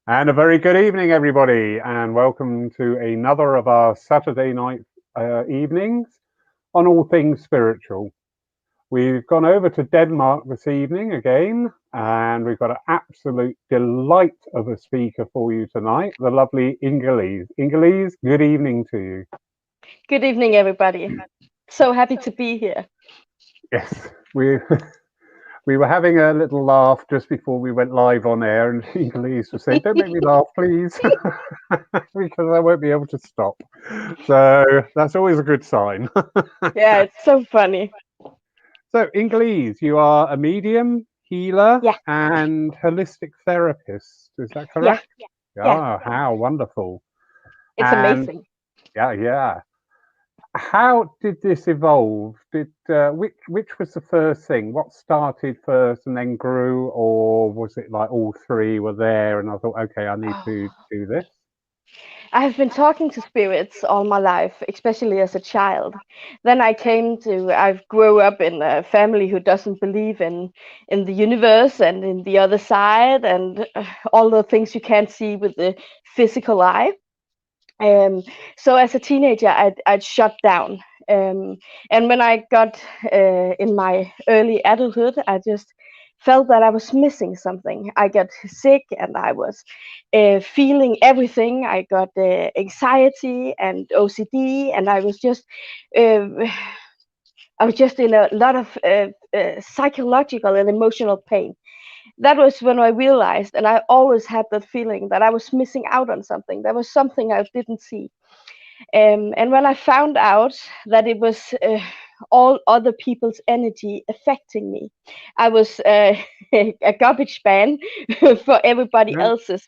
And a very good evening, everybody, and welcome to another of our Saturday night evenings on all things spiritual. We've gone over to Denmark this evening again, and we've got an absolute delight of a speaker for you tonight, the lovely Inge-Lise. Inge-Lise, good evening to you. Good evening, everybody. So happy to be here. Yes, we were having a little laugh just before we went live on air, and Inge-Lise was saying, "Don't make me laugh, please," because I won't be able to stop. So that's always a good sign. Yeah, it's so funny. So, Inge-Lise, you are a medium, healer, Yeah, and holistic therapist. Is that yeah, correct? yeah. Ah, how wonderful. It's And amazing. yeah. How did this evolve? Did which was the first thing? What started first and then grew, or was it like all three were there and I thought, okay, I need Oh, to do this? I have been talking to spirits all my life, especially as a child. Then I grew up in a family who doesn't believe in the universe and in the other side and all the things you can't see with the physical eye. Um, so as a teenager, I'd shut down. And when I got in my early adulthood, I just felt that I was missing something. I got sick and I was feeling everything. I got anxiety and OCD, and uh, I was just in a lot of psychological and emotional pain. That was when I realized, and I always had that feeling that I was missing out on something. There was something I didn't see. And when I found out that it was all other people's energy affecting me, I was a garbage man for everybody Yeah. else's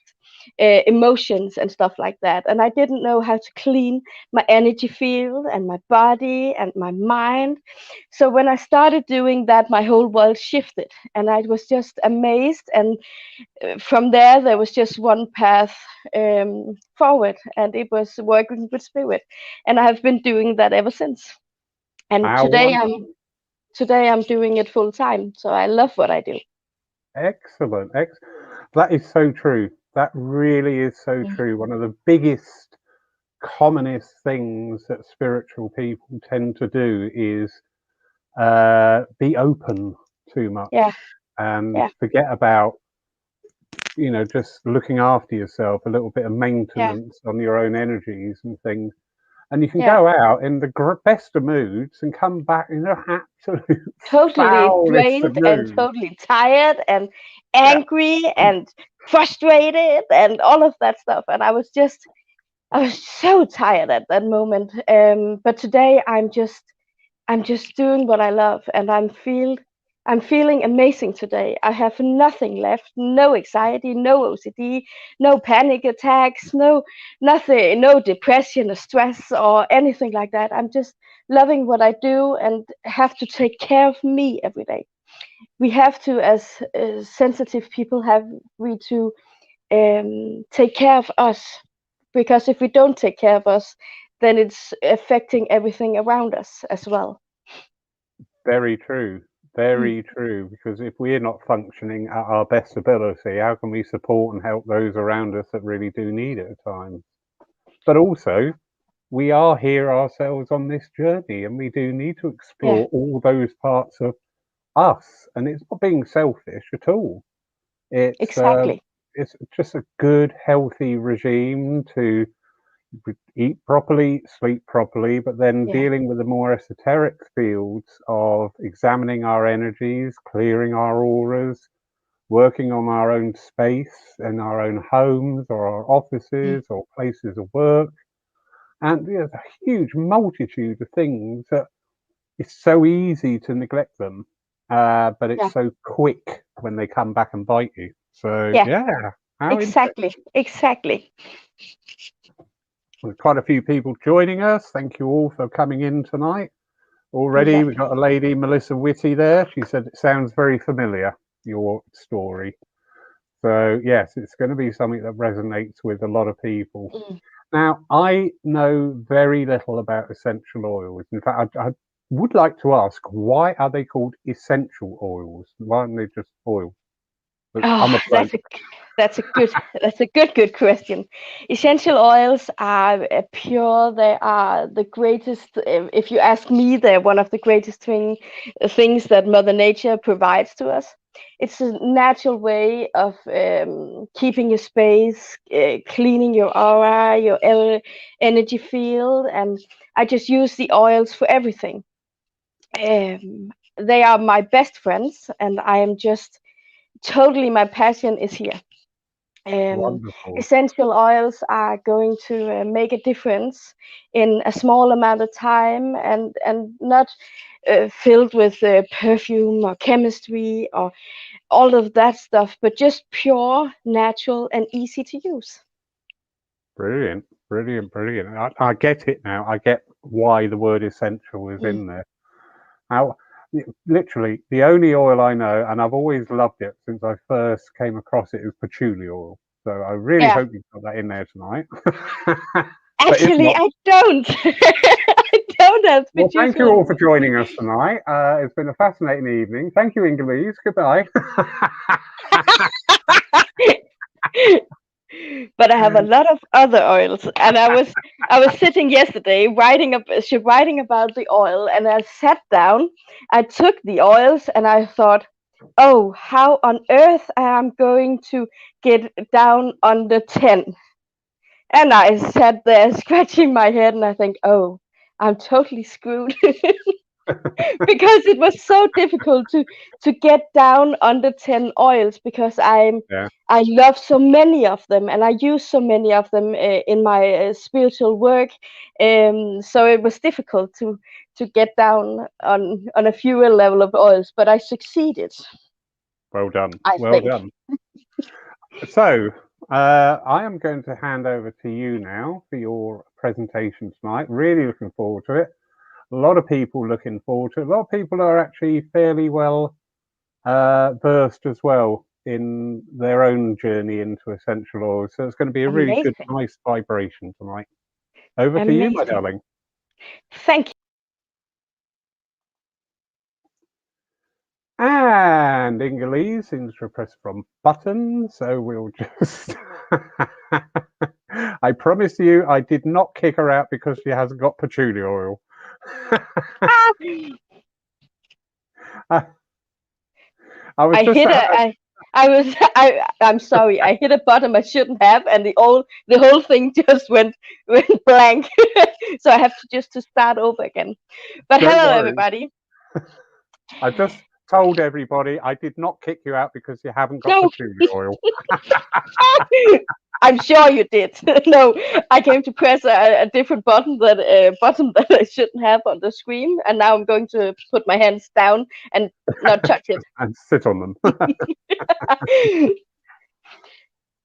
emotions and stuff like that. And I didn't know how to clean my energy field and my body and my mind. So when I started doing that, my whole world shifted, and I was just amazed. And from there, there was just one path forward, and it was working with spirit, and I have been doing that ever since. And How wonderful. today I'm doing it full time, so I love what I do. Excellent. That is so true. That really is so Mm. true. One of the biggest, commonest things that spiritual people tend to do is be open too much Yeah, and yeah, forget about, just looking after yourself, a little bit of yeah, maintenance on your own energies and things. And you can yeah. go out in the best of moods and come back in the absolute Totally foulest of drained and moods. totally tired and Yeah. angry and frustrated and all of that stuff. And I was so tired at that moment. But today I'm just doing what I love, and I'm feeling amazing today. I have nothing left, no anxiety, no OCD, no panic attacks, no nothing, no depression or stress or anything like that. I'm just loving what I do and have to take care of me every day. We have to, as sensitive people, have we to take care of us, because if we don't take care of us, then it's affecting everything around us as well. Very true. Mm. Very true. Because if we're not functioning at our best ability, how can we support and help those around us that really do need it at times? But also, we are here ourselves on this journey and we do need to Yeah, explore all those parts of us. And it's not being selfish at all. It's uh, exactly. it's just a good, healthy regime to eat properly, sleep properly, but then Yeah, dealing with the more esoteric fields of examining our energies, clearing our auras, working on our own space in our own homes or our mm, offices or places of work. And there's a huge multitude of things that it's so easy to neglect them, but it's yeah, so quick when they come back and bite you. So, yeah, yeah, how interesting. exactly, exactly. There's quite a few people joining us. Thank you all for coming in tonight. Already, we've got Lovely. a lady, Melissa Whitty, there. She said it sounds very familiar, your story. So, yes, it's going to be something that resonates with a lot of people. Mm. Now, I know very little about essential oils. In fact, I would like to ask, why are they called essential oils? Why aren't they just oil? But I'm Oh, a bloke. That's a good question. Essential oils are pure. They are the greatest. If you ask me, they're one of the greatest things that Mother Nature provides to us. It's a natural way of keeping your space, cleaning your aura, your energy field, and I just use the oils for everything. They are my best friends, and I am just totally, my passion is here. Wonderful. Essential oils are going to make a difference in a small amount of time, and not filled with perfume or chemistry or all of that stuff, but just pure, natural, and easy to use. Brilliant, brilliant, brilliant. I get it now. I get why the word essential is in there. Now, literally, the only oil I know, and I've always loved it since I first came across it, is patchouli oil. So I really hope you've got that in there tonight. Actually, I don't. I don't have patchouli. Well, thank you all for joining us tonight. It's been a fascinating evening. Thank you, Inge-Lise. Goodbye. But I have a lot of other oils, and I was sitting yesterday writing about the oil, and I sat down, I took the oils, and I thought, oh, how on earth I am going to get down under 10? And I sat there scratching my head, and I think, oh, I'm totally screwed. Because it was so difficult to get down under 10 oils, because I love so many of them, and I use so many of them in my spiritual work. So it was difficult to get down on a fewer level of oils, but I succeeded. Well done. I think. Done. So I am going to hand over to you now for your presentation tonight. Really looking forward to it. A lot of people looking forward to it. A lot of people are actually fairly well versed as well in their own journey into essential oils. So it's going to be a really good, nice vibration tonight. Over to you, my darling. Thank you. And Inge-Lise seems to press from button, so we'll just... I promise you, I did not kick her out because she hasn't got patchouli oil. I'm sorry, I hit a button I shouldn't have, and the whole thing just went blank. So I have to start over again. But hello, everybody. I just told everybody I did not kick you out because you haven't got patchouli oil. I'm sure you did. No, I came to press a different button that I shouldn't have on the screen, and now I'm going to put my hands down and not touch it. And sit on them.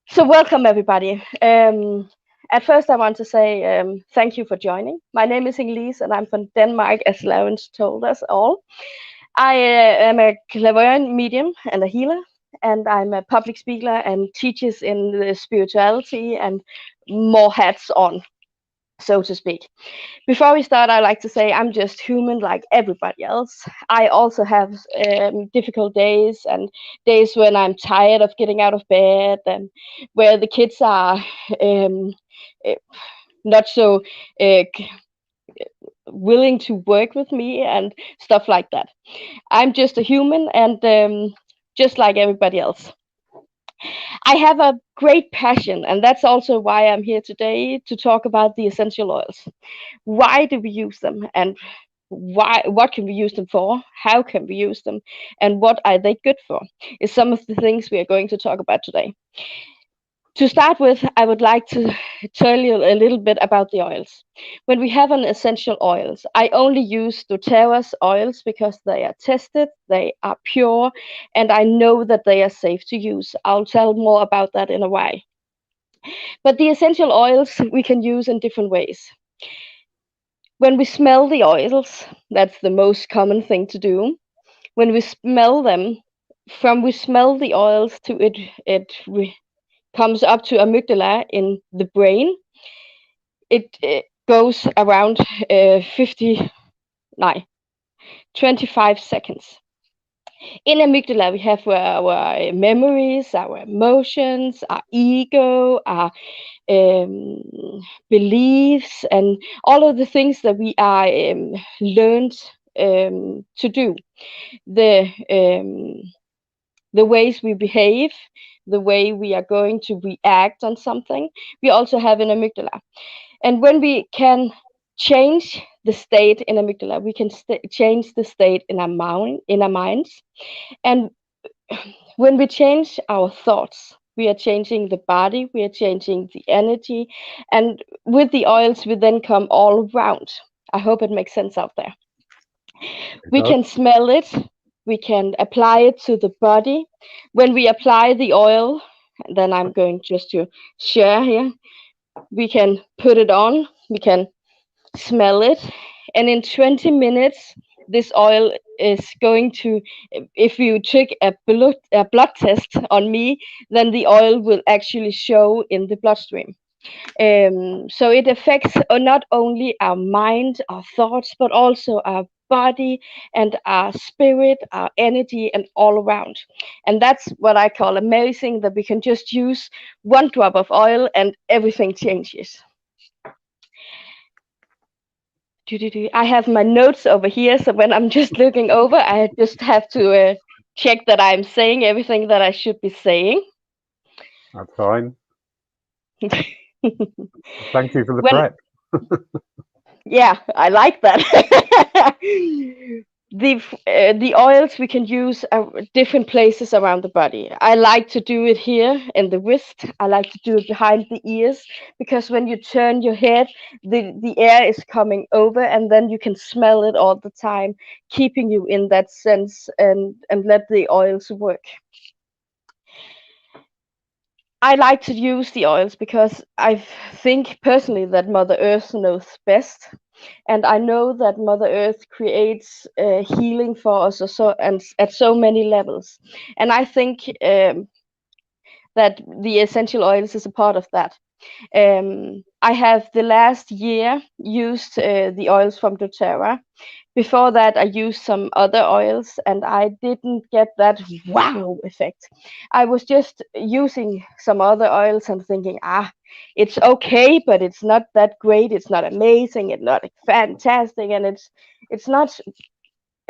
So welcome, everybody. At first, I want to say thank you for joining. My name is Inge-Lise, and I'm from Denmark, as Lawrence told us all. I am a clairvoyant medium and a healer, and I'm a public speaker and teaches in the spirituality and more hats on, so to speak. Before we start, I'd like to say I'm just human like everybody else. I also have difficult days, and days when I'm tired of getting out of bed, and where the kids are not so willing to work with me and stuff like that. I'm just a human, and just like everybody else. I have a great passion, and that's also why I'm here today to talk about the essential oils. Why do we use them, and what can we use them for? How can we use them, and what are they good for? Is some of the things we are going to talk about today. To start with, I would like to tell you a little bit about the oils. When we have an essential oils, I only use doTERRA's oils because they are tested, they are pure, and I know that they are safe to use. I'll tell more about that in a while. But the essential oils we can use in different ways. When we smell the oils, that's the most common thing to do. When we smell them, from we smell the oils to it comes up to amygdala in the brain, it goes around 25 seconds. In amygdala, we have our memories, our emotions, our ego, our um, beliefs, and all of the things that we are learned to do. The the ways we behave, the way we are going to react on something, we also have in amygdala. And when we can change the state in amygdala, we can change the state in our minds. And when we change our thoughts, we are changing the body, we are changing the energy, and with the oils, we then come all around. I hope it makes sense out there. It We does. can smell it, we can apply it to the body. When we apply the oil, then I'm going just to share here, we can put it on, we can smell it, and in 20 minutes, this oil is going to, if you took a blood test on me, then the oil will actually show in the bloodstream. So it affects not only our mind, our thoughts, but also our body and our spirit, our energy, and all around. And that's what I call amazing, that we can just use one drop of oil and everything changes. I have my notes over here, so when I'm just looking over, I just have to check that I'm saying everything that I should be saying. That's fine. Thank you for the When prep. Yeah, I like that. The oils we can use different places around the body. I like to do it here in the wrist. I like to do it behind the ears, because when you turn your head, the air is coming over, and then you can smell it all the time, keeping you in that sense, and let the oils work. I like to use the oils because I think personally that Mother Earth knows best, and I know that Mother Earth creates healing for us, and at so many levels. And I think that the essential oils is a part of that. I have the last year used the oils from doTERRA. Before that, I used some other oils, and I didn't get that wow effect. I was just using some other oils and thinking, it's okay, but it's not that great. It's not amazing. It's not fantastic, and it's not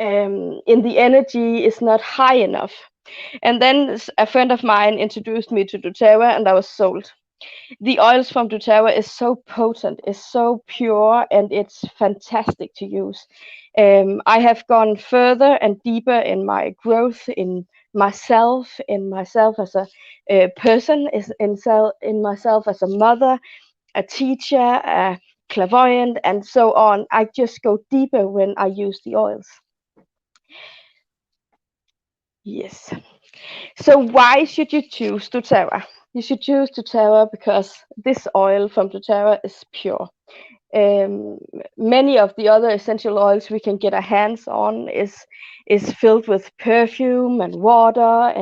in the energy is not high enough. And then a friend of mine introduced me to doTERRA, and I was sold. The oils from doTERRA is so potent, is so pure, and it's fantastic to use. I have gone further and deeper in my growth in myself as a person, in myself as a mother, a teacher, a clairvoyant, and so on. I just go deeper when I use the oils. Yes. So why should you choose doTERRA? You should choose doTERRA because this oil from doTERRA is pure. Um, Many of the other essential oils we can get our hands on is filled with perfume and water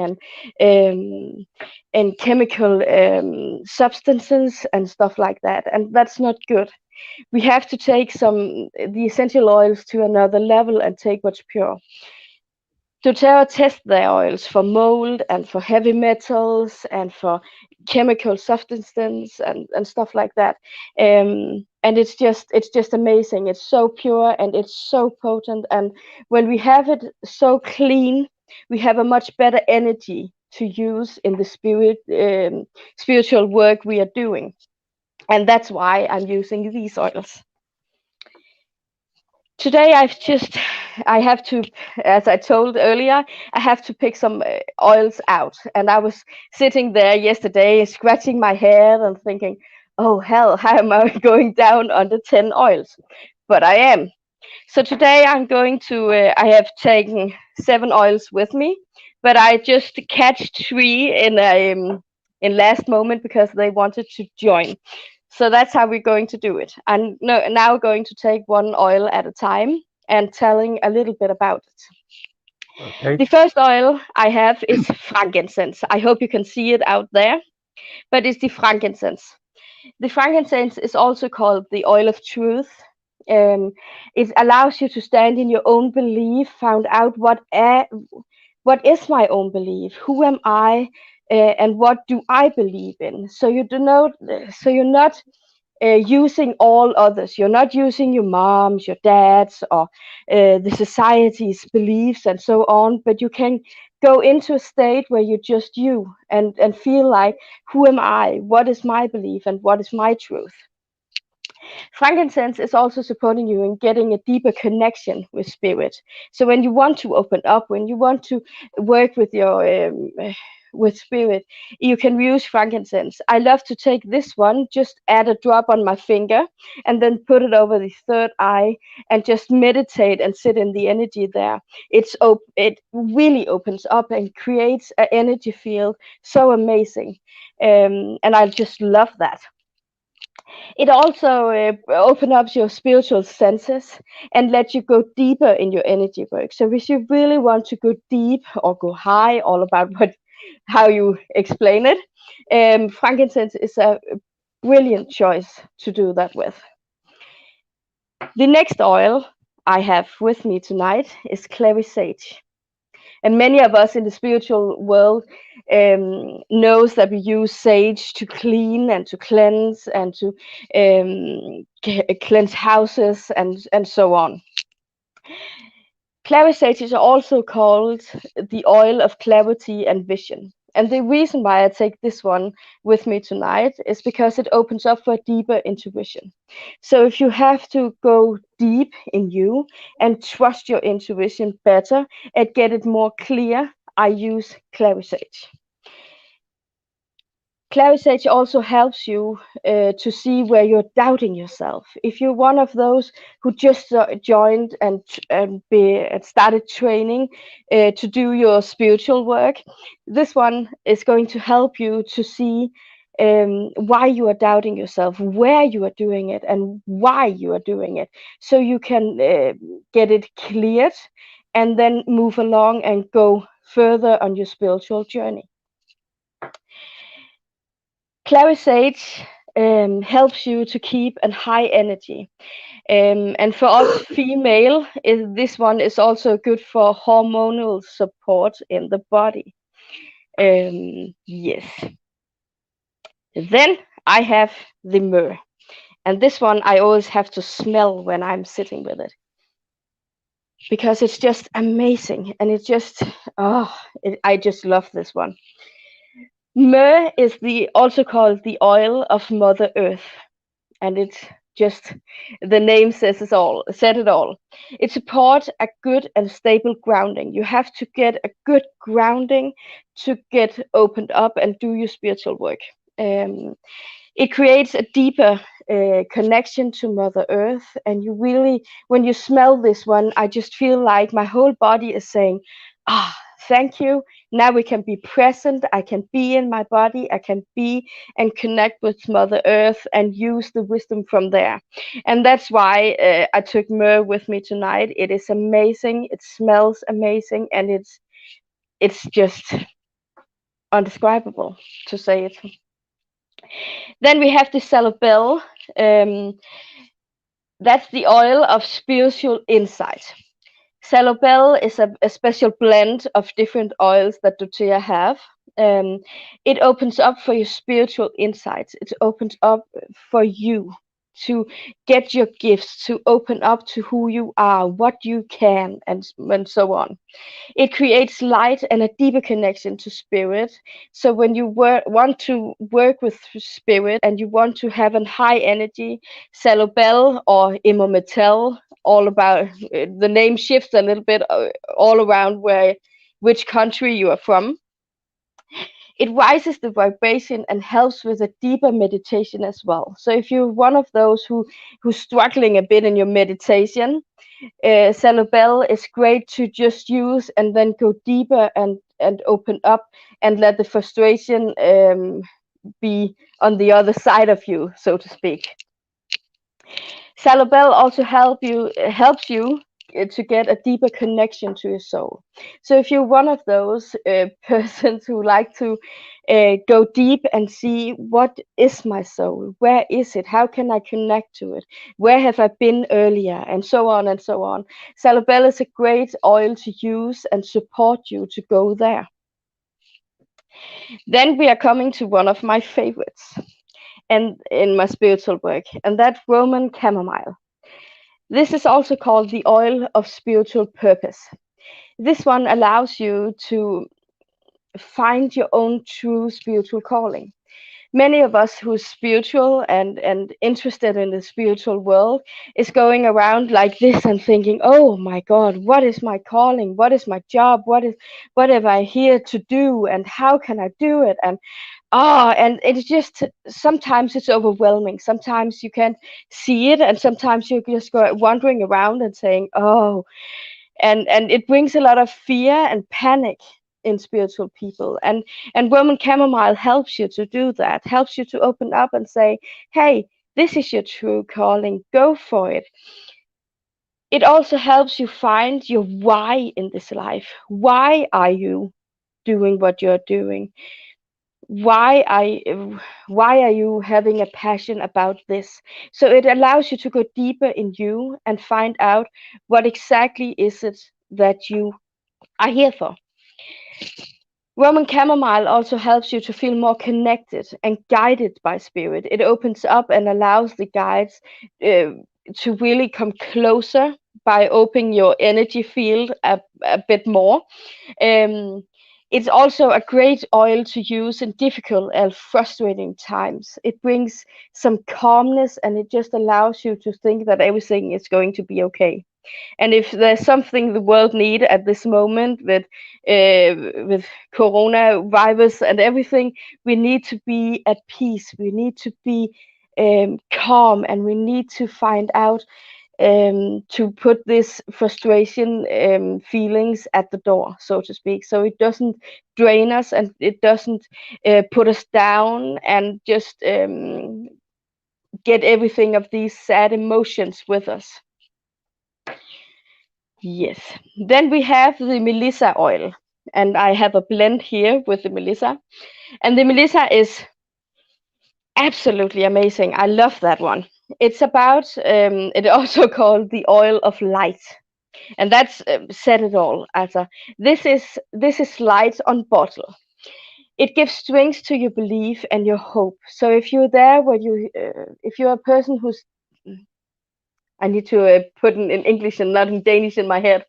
um, and chemical substances and stuff like that, and that's not good. We have to take the essential oils to another level and take what's pure. doTERRA test their oils for mold and for heavy metals and for chemical substances and stuff like that. And it's just amazing. It's so pure and it's so potent. And when we have it so clean, we have a much better energy to use in the spiritual work we are doing. And that's why I'm using these oils. Today I have to, as I told earlier, I have to pick some oils out, and I was sitting there yesterday scratching my head and thinking, oh hell, how am I going down under 10 oils? But I am. So today I'm going to, I have taken 7 oils with me, but I just catch 3 in last moment because they wanted to join. So that's how we're going to do it. I'm now going to take one oil at a time and telling a little bit about it. Okay. The first oil I have is frankincense. I hope you can see it out there, but it's the frankincense. The frankincense is also called the oil of truth. It allows you to stand in your own belief, find out what is my own belief? Who am I? And what do I believe in? So you're not using all others. You're not using your mom's, your dad's, or the society's beliefs and so on, but you can go into a state where you're just you and feel like, who am I? What is my belief and what is my truth? Frankincense is also supporting you in getting a deeper connection with spirit. So when you want to open up, when you want to work with your with spirit, you can use frankincense. I love to take this one, just add a drop on my finger, and then put it over the third eye and just meditate and sit in the energy there. It really opens up and creates an energy field so amazing, and I just love that. It also opens up your spiritual senses and let you go deeper in your energy work. So if you really want to go deep or go high, all about how you explain it, frankincense is a brilliant choice to do that with. The next oil I have with me tonight is Clary Sage. And many of us in the spiritual world knows that we use sage to clean and to cleanse and to cleanse houses and so on. Clary Sage is also called the oil of clarity and vision. And the reason why I take this one with me tonight is because it opens up for deeper intuition. So if you have to go deep in you and trust your intuition better and get it more clear, I use Clary Sage. Clary Sage also helps you to see where you're doubting yourself. If you're one of those who just joined and started training to do your spiritual work, this one is going to help you to see why you are doubting yourself, where you are doing it, and why you are doing it, so you can get it cleared and then move along and go further on your spiritual journey. Clary Sage helps you to keep a high energy. And for us female, this one is also good for hormonal support in the body. Yes. Then I have the myrrh. And this one I always have to smell when I'm sitting with it, because it's just amazing. And it's just, I just love this one. Myrrh is also called the oil of Mother Earth, and it's just, the name said it all. It supports a good and stable grounding. You have to get a good grounding to get opened up and do your spiritual work. It creates a deeper connection to Mother Earth, and you really, when you smell this one, I just feel like my whole body is saying, thank you. Now we can be present. I can be in my body. I can be and connect with Mother Earth and use the wisdom from there. And that's why I took myrrh with me tonight. It is amazing. It smells amazing, and it's just undescribable to say it. Then we have the Sandalwood. That's the oil of spiritual insight. Sandalwood is a special blend of different oils that doTERRA have. It opens up for your spiritual insights. It opens up for you to get your gifts, to open up to who you are, what you can, and so on. It creates light and a deeper connection to spirit. So when you want to work with spirit and you want to have a high energy, Sandalwood or Immometal, all about, the name shifts a little bit all around which country you are from. It rises the vibration and helps with a deeper meditation as well. So if you're one of those who's struggling a bit in your meditation, Sandalwood is great to just use and then go deeper and open up and let the frustration be on the other side of you, so to speak. Sandalwood also helps you to get a deeper connection to your soul. So if you're one of those persons who like to go deep and see what is my soul, where is it, how can I connect to it, where have I been earlier, and so on and so on, Salobel is a great oil to use and support you to go there. Then we are coming to one of my favorites and in my spiritual work, and that's Roman chamomile. This is also called the oil of spiritual purpose. This one allows you to find your own true spiritual calling. Many of us who's spiritual and interested in the spiritual world is going around like this and thinking, oh my God, what is my calling? What is my job? What am I here to do? And how can I do it? And it's just, sometimes it's overwhelming. Sometimes you can't see it, and sometimes you're just wandering around and saying, oh, and it brings a lot of fear and panic in spiritual people, and Roman chamomile helps you to do that, helps you to open up and say, hey, this is your true calling, go for it. It also helps you find your why in this life. Why are you doing what you're doing? Why are you having a passion about this? So it allows you to go deeper in you and find out what exactly is it that you are here for. Roman chamomile also helps you to feel more connected and guided by spirit. It opens up and allows the guides to really come closer by opening your energy field a bit more. Um, it's also a great oil to use in difficult and frustrating times. It brings some calmness, and it just allows you to think that everything is going to be okay. And if there's something the world need at this moment with coronavirus and everything, we need to be at peace. We need to be calm, and we need to find out to put this frustration feelings at the door, so to speak, so it doesn't drain us and it doesn't put us down and just get everything of these sad emotions with us. Yes. Then we have the Melissa oil, and I have a blend here with the Melissa, and the Melissa is absolutely amazing. I love that one. It's about it also called the oil of light, and that's said it all. Also, this is light on bottle. It gives strength to your belief and your hope. So if you're there, where if you're a person who's, I need to put in English and not in Danish in my head.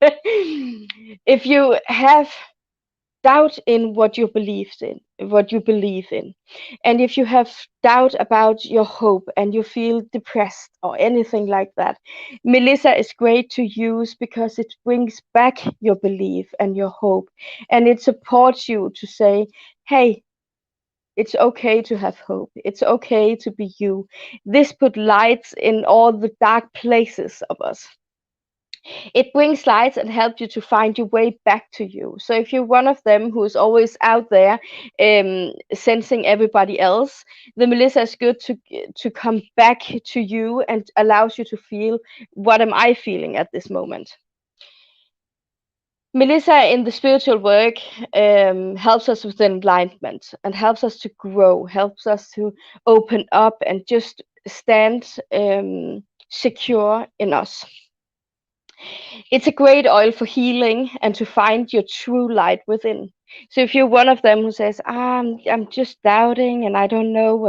If you have doubt in what you believe in, and if you have doubt about your hope and you feel depressed or anything like that, Melissa is great to use because it brings back your belief and your hope, and it supports you to say, hey, it's okay to have hope. It's okay to be you. This put lights in all the dark places of us. It brings lights and helps you to find your way back to you. So if you're one of them who's always out there sensing everybody else, the Melissa is good to come back to you and allows you to feel, what am I feeling at this moment? Melissa in the spiritual work helps us with enlightenment and helps us to grow, helps us to open up and just stand secure in us. It's a great oil for healing and to find your true light within. So if you're one of them who says, I'm just doubting and I don't know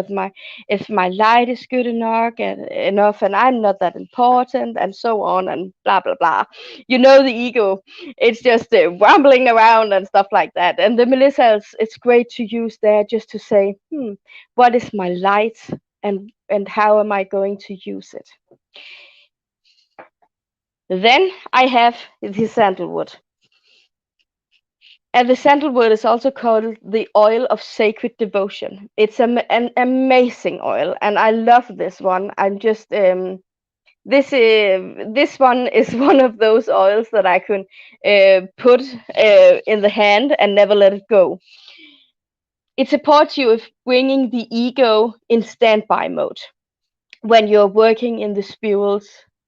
if my light is good enough and I'm not that important and so on and blah blah blah. You know, the ego, it's just rambling around and stuff like that. And the Melissa, it's great to use there just to say, what is my light and how am I going to use it? Then I have the sandalwood. And the sandalwood is also called the oil of sacred devotion. It's an amazing oil, and I love this one. I'm just this one is one of those oils that I can put in the hand and never let it go. It supports you with bringing the ego in standby mode when you're working in the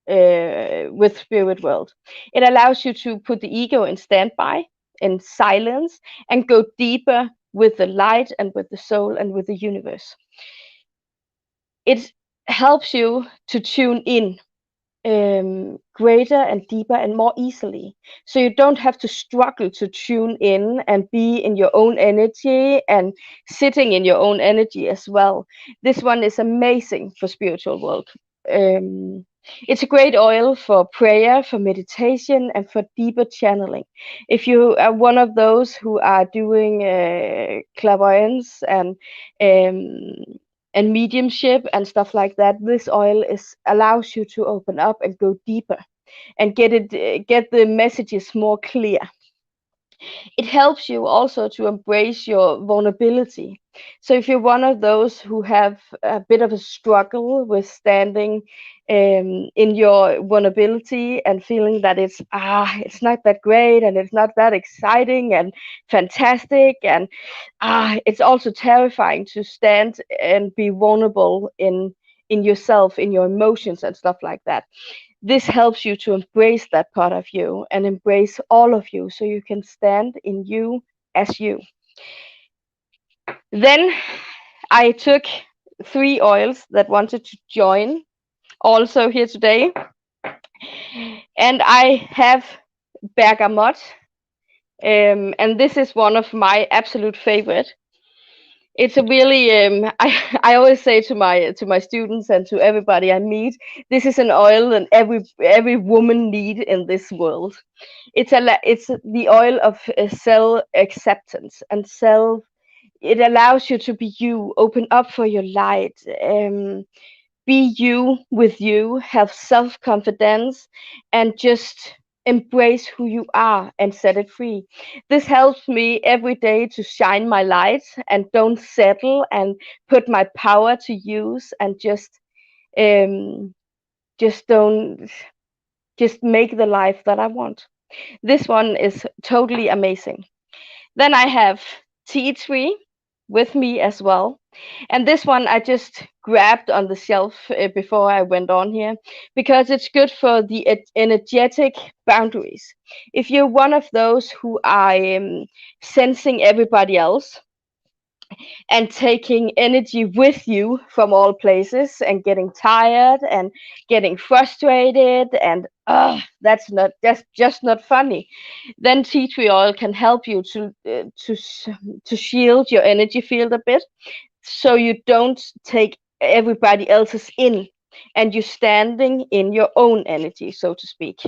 with spirit world. It allows you to put the ego in standby, in silence, and go deeper with the light and with the soul and with the universe. It helps you to tune in greater and deeper and more easily. So you don't have to struggle to tune in and be in your own energy and sitting in your own energy as well. This one is amazing for spiritual world. It's a great oil for prayer, for meditation, and for deeper channeling. If you are one of those who are doing clairvoyance and mediumship and stuff like that, this oil allows you to open up and go deeper and get the messages more clear. It helps you also to embrace your vulnerability. So if you're one of those who have a bit of a struggle with standing in your vulnerability and feeling that it's not that great and it's not that exciting and fantastic, and it's also terrifying to stand and be vulnerable in yourself, in your emotions and stuff like that. This helps you to embrace that part of you and embrace all of you so you can stand in you as you. Then I took 3 oils that wanted to join also here today. And I have bergamot. And this is one of my absolute favorite. It's a really I always say to my students and to everybody I meet, this is an oil that every woman need in this world. It's the oil of self acceptance and self. It allows you to be you, open up for your light, be you with you, have self confidence, and just embrace who you are and set it free. This helps me every day to shine my light and don't settle and put my power to use and um don't just make the life that I want. This one is totally amazing. Then I have tea tree with me as well. And this one I just grabbed on the shelf before I went on here because it's good for the energetic boundaries. If you're one of those who are sensing everybody else and taking energy with you from all places and getting tired and getting frustrated and that's just not funny, then tea tree oil can help you to shield your energy field a bit so you don't take everybody else's in and you're standing in your own energy, so to speak.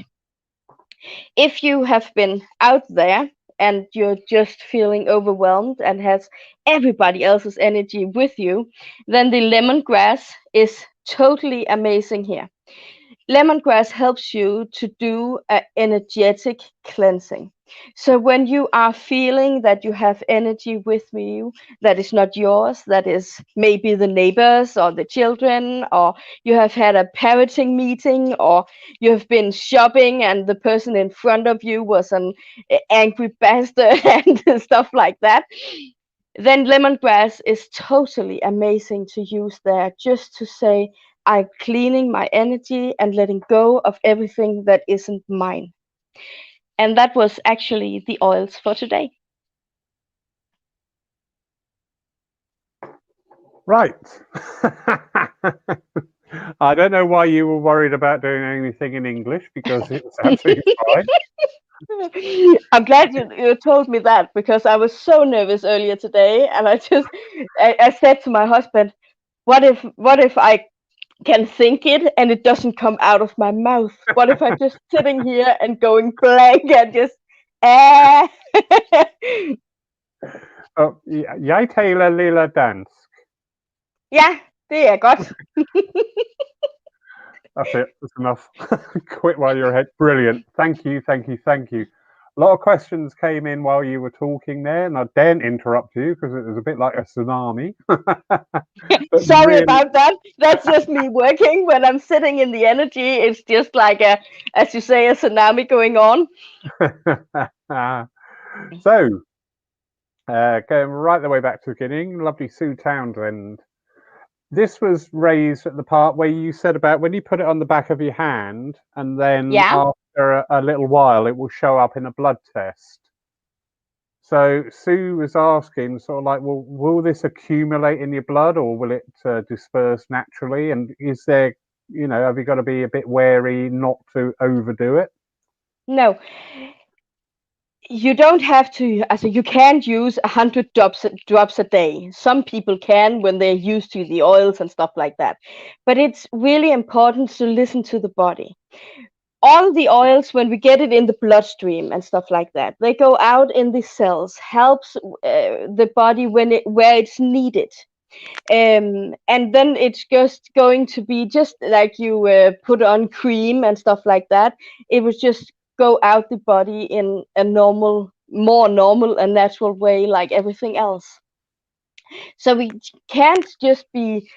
If you have been out there and you're just feeling overwhelmed and has everybody else's energy with you, then the lemongrass is totally amazing here. Lemongrass helps you to do an energetic cleansing. So when you are feeling that you have energy with you that is not yours, that is maybe the neighbors or the children, or you have had a parenting meeting, or you have been shopping and the person in front of you was an angry bastard and stuff like that, then lemongrass is totally amazing to use there, just to say, I'm cleaning my energy and letting go of everything that isn't mine. And that was actually the oils for today. Right. I don't know why you were worried about doing anything in English, because it's absolutely fine. I'm glad you told me that, because I was so nervous earlier today, and I said to my husband, what if I can think it and it doesn't come out of my mouth? What if I'm just sitting here and going blank and just Oh, jeg taler lille dansk. Ja, det er godt. That's it. That's enough. Quit while you're ahead. Brilliant. Thank you. Thank you. Thank you. A lot of questions came in while you were talking there, and I daren't interrupt you because it was a bit like a tsunami. Sorry really, about that. That's just me working. When I'm sitting in the energy, it's just like as you say, a tsunami going on. So, going right the way back to the beginning, lovely Sue Townsend This was raised at the part where you said about when you put it on the back of your hand, and then Yeah. after a little while, it will show up in a blood test. So Sue was asking, sort of like, well, will this accumulate in your blood, or will it disperse naturally? And is there, have you got to be a bit wary not to overdo it? No, you don't have to. Also, you can't use 100 drops a day. Some people can when they're used to the oils and stuff like that. But it's really important to listen to the body. All the oils, when we get it in the bloodstream and stuff like that, they go out in the cells, helps the body where it's needed. And then it's just going to be just like you put on cream and stuff like that. It was just go out the body in a more normal and natural way, like everything else. So we can't just be,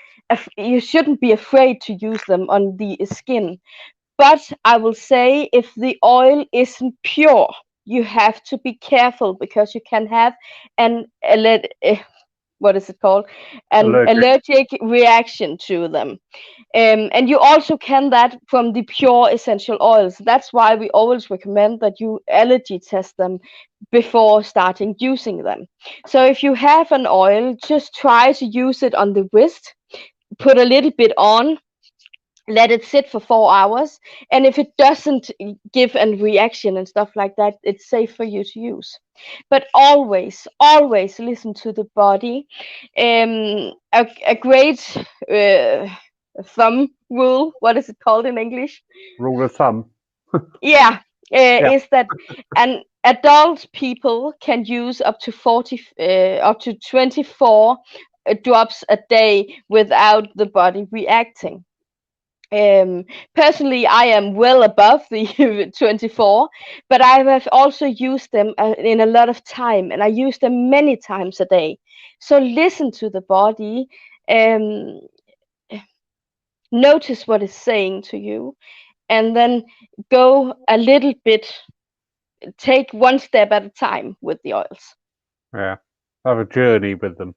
you shouldn't be afraid to use them on the skin. But I will say, if the oil isn't pure, you have to be careful, because you can have an what is it called? An Allergic. allergic reaction to them. And you also can that from the pure essential oils. That's why we always recommend that you allergy test them before starting using them. So if you have an oil, just try to use it on the wrist, put a little bit on, let it sit for 4 hours, and if it doesn't give a reaction and stuff like that, it's safe for you to use. But always listen to the body. A great thumb rule, what is it called in English? Rule of thumb. Yeah, Yeah. is that an adult people can use up to 24 drops a day without the body reacting. Personally, I am well above the 24, but I have also used them in a lot of time, and I use them many times a day. So listen to the body, um, notice what it's saying to you, and then go a little bit, take one step at a time with the oils. Yeah. Have a journey with them.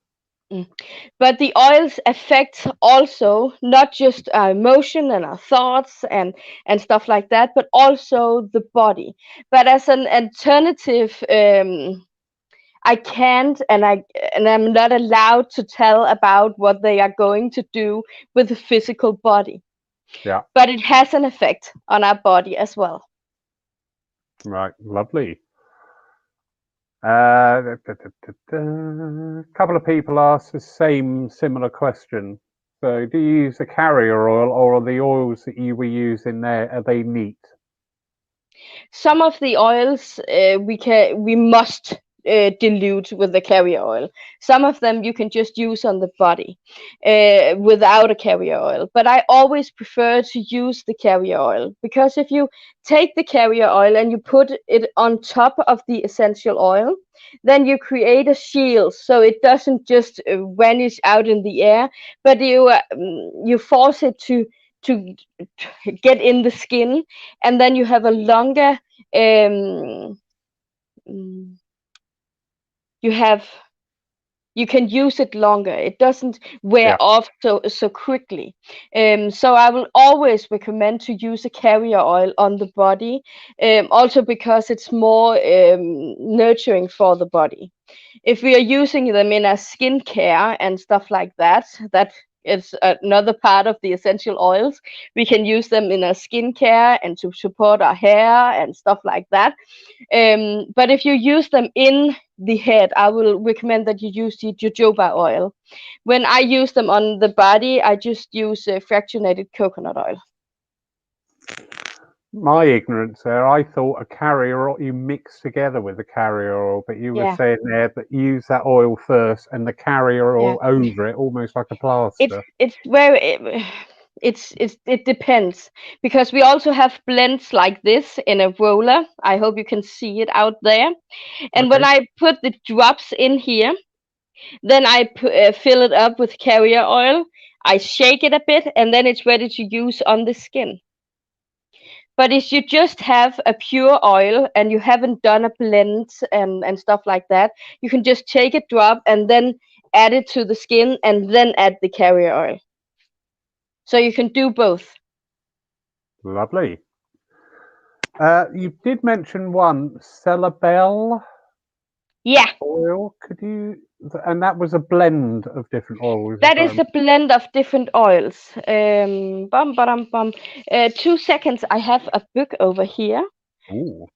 But the oils affect also not just our emotion and our thoughts and stuff like that, but also the body. But as an alternative, I can't and I'm not allowed to tell about what they are going to do with the physical body. Yeah. But it has an effect on our body as well. Right. Lovely. A couple of people asked the same similar question. So, do you use the carrier oil, or are the oils that you were using there, are they neat? Some of the oils we must dilute with the carrier oil. Some of them you can just use on the body without a carrier oil. But I always prefer to use the carrier oil, because if you take the carrier oil and you put it on top of the essential oil, then you create a shield, so it doesn't just vanish out in the air, but you force it to get in the skin, and then you have a longer um, you have you can use it longer. It doesn't wear Yeah. off so quickly. So I will always recommend to use a carrier oil on the body, also because it's more nurturing for the body. If we are using them in a skincare and stuff like that, that is another part of the essential oils. We can use them in our skincare and to support our hair and stuff like that. But if you use them in the head, I will recommend that you use the jojoba oil. When I use them on the body, I just use fractionated coconut oil. My ignorance there, I thought a carrier oil you mix together with the carrier oil, but you were Yeah, saying there that you use that oil first and the carrier yeah. oil over it, almost like a It's plaster. it's very it depends, because we also have blends like this in a roller. I hope you can see it out there. And when Okay. I put the drops in here, then I fill it up with carrier oil. I shake it a bit, and then it's ready to use on the skin. But if you just have a pure oil and you haven't done a blend and stuff like that, you can just take a drop and then add it to the skin and then add the carrier oil. So you can do both. Lovely. You did mention one, Celebel Yeah, oil. Could you? And that was a blend of different oils. that is a blend of different oils. Bum, ba-dum, bum. 2 seconds. I have a book over here. Ooh.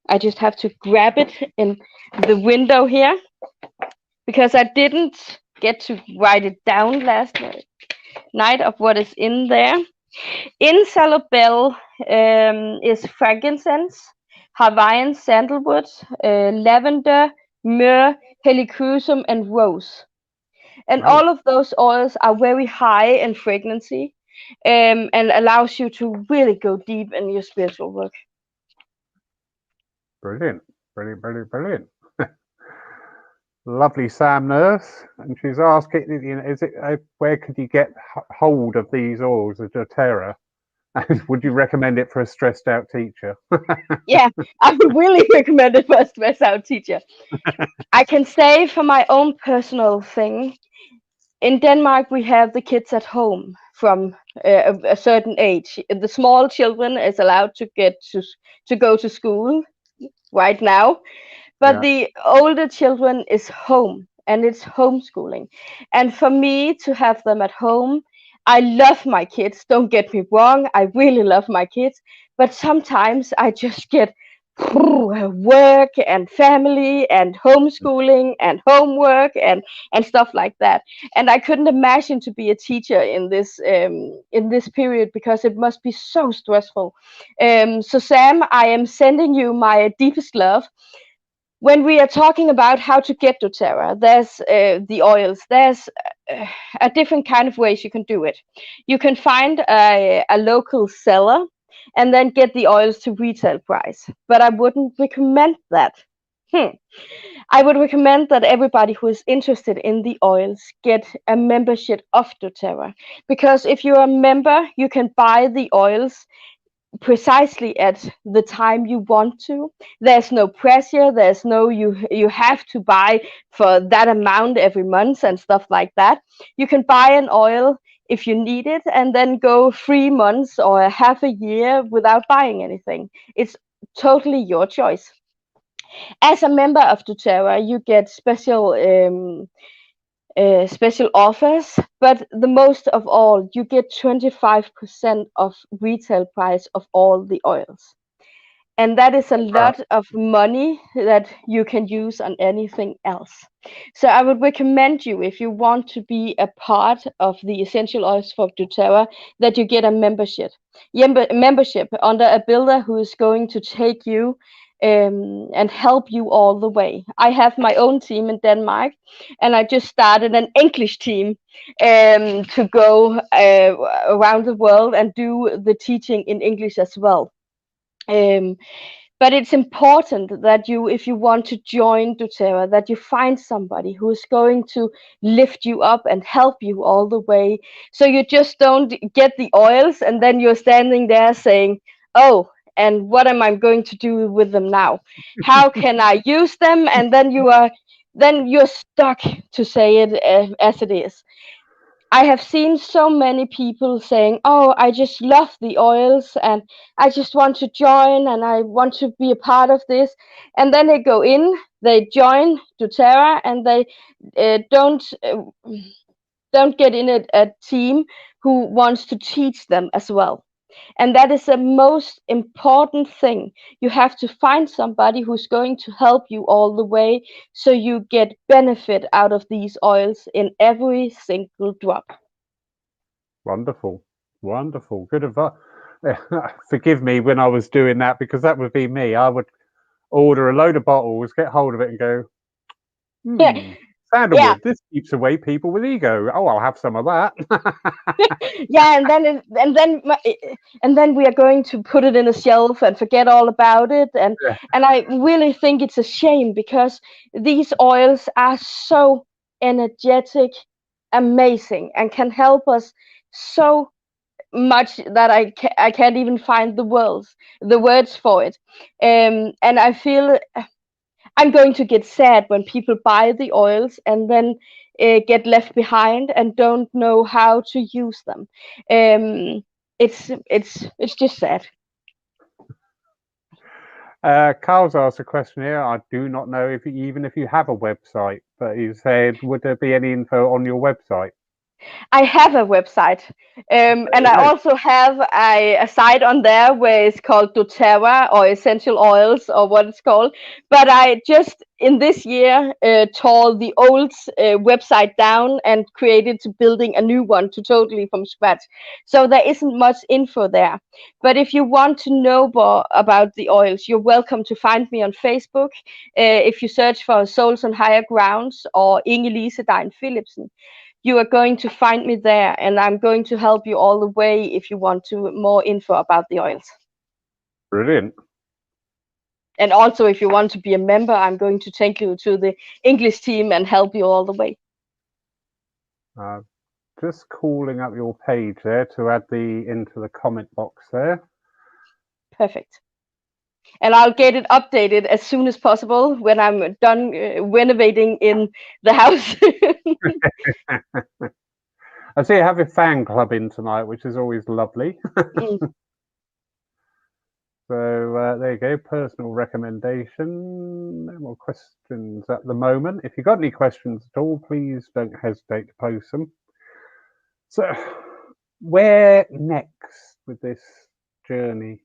I just have to grab it in the window here because I didn't get to write it down last night of what is in there. In Salabel is frankincense, Hawaiian sandalwood, lavender, myrrh, helichrysum, and rose. And Wow. all of those oils are very high in fragrancy, and allows you to really go deep in your spiritual work. Brilliant. Brilliant. Brilliant. Brilliant. Lovely Sam Nurse, and she's asking, is it where could you get hold of these oils of doTERRA? And would you recommend it for a stressed out teacher? Yeah, I would really recommend it for a stress out teacher. I can say for my own personal thing, in Denmark we have the kids at home from a certain age. The small children is allowed to get to go to school right now, but Yeah. the older children is home and it's homeschooling. And for me to have them at home, I love my kids, don't get me wrong, I really love my kids, but sometimes I just get work and family and homeschooling and homework and stuff like that, and I couldn't imagine to be a teacher in this period because it must be so stressful. So Sam, I am sending you my deepest love. When we are talking about how to get doTERRA, there's the oils. There's a different kind of ways you can do it. You can find a local seller and then get the oils to retail price. But I wouldn't recommend that. I would recommend that everybody who is interested in the oils get a membership of doTERRA, because if you're a member, you can buy the oils precisely at the time you want to. There's no pressure, there's no you have to buy for that amount every month and stuff like that. You can buy an oil if you need it and then go 3 months or a half a year without buying anything. It's totally your choice. As a member of doTERRA, you get special offers, but the most of all, you get 25% of retail price of all the oils. And that is a lot of money that you can use on anything else. So I would recommend you, if you want to be a part of the essential oils for doTERRA, that you get a membership. Membership under a builder who is going to take you and help you all the way. I have my own team in Denmark, and I just started an English team to go around the world and do the teaching in English as well. But it's important that you, if you want to join doTERRA, that you find somebody who is going to lift you up and help you all the way. So you just don't get the oils and then you're standing there saying, oh, and what am I going to do with them now? How can I use them? And then you're stuck to say it as it is. I have seen so many people saying, oh, I just love the oils and I just want to join and I want to be a part of this. And then they go in, they join doTERRA, and they don't get in a team who wants to teach them as well. And that is the most important thing. You have to find somebody who's going to help you all the way so you get benefit out of these oils in every single drop. Wonderful. Wonderful. Good advice. Forgive me when I was doing that, because that would be me. I would order a load of bottles, get hold of it and go, Sandalwood, this keeps away people with ego. Oh, I'll have some of that. Yeah, and then we are going to put it in a shelf and forget all about it. And I really think it's a shame, because these oils are so energetic, amazing, and can help us so much that I can't even find the words for it. And I feel I'm going to get sad when people buy the oils and then get left behind and don't know how to use them. It's just sad. Carl's asked a question here. I do not know if you have a website, but he said, would there be any info on your website? I have a website, and I also have a site on there where it's called doTERRA or Essential Oils or what it's called. But I just in this year tore the old website down and created to building a new one to totally from scratch. So there isn't much info there. But if you want to know more about the oils, you're welcome to find me on Facebook. If you search for Souls on Higher Grounds or Inge-Lise Degn-Philipsen, you are going to find me there, and I'm going to help you all the way if you want to more info about the oils. Brilliant. And also, if you want to be a member, I'm going to take you to the English team and help you all the way. Just calling up your page there to add into the comment box there. Perfect. And I'll get it updated as soon as possible when I'm done renovating in the house. I see you have a fan club in tonight, which is always lovely. So there you go, personal recommendation. No more questions at the moment. If you've got any questions at all, please don't hesitate to post them. So where next with this journey?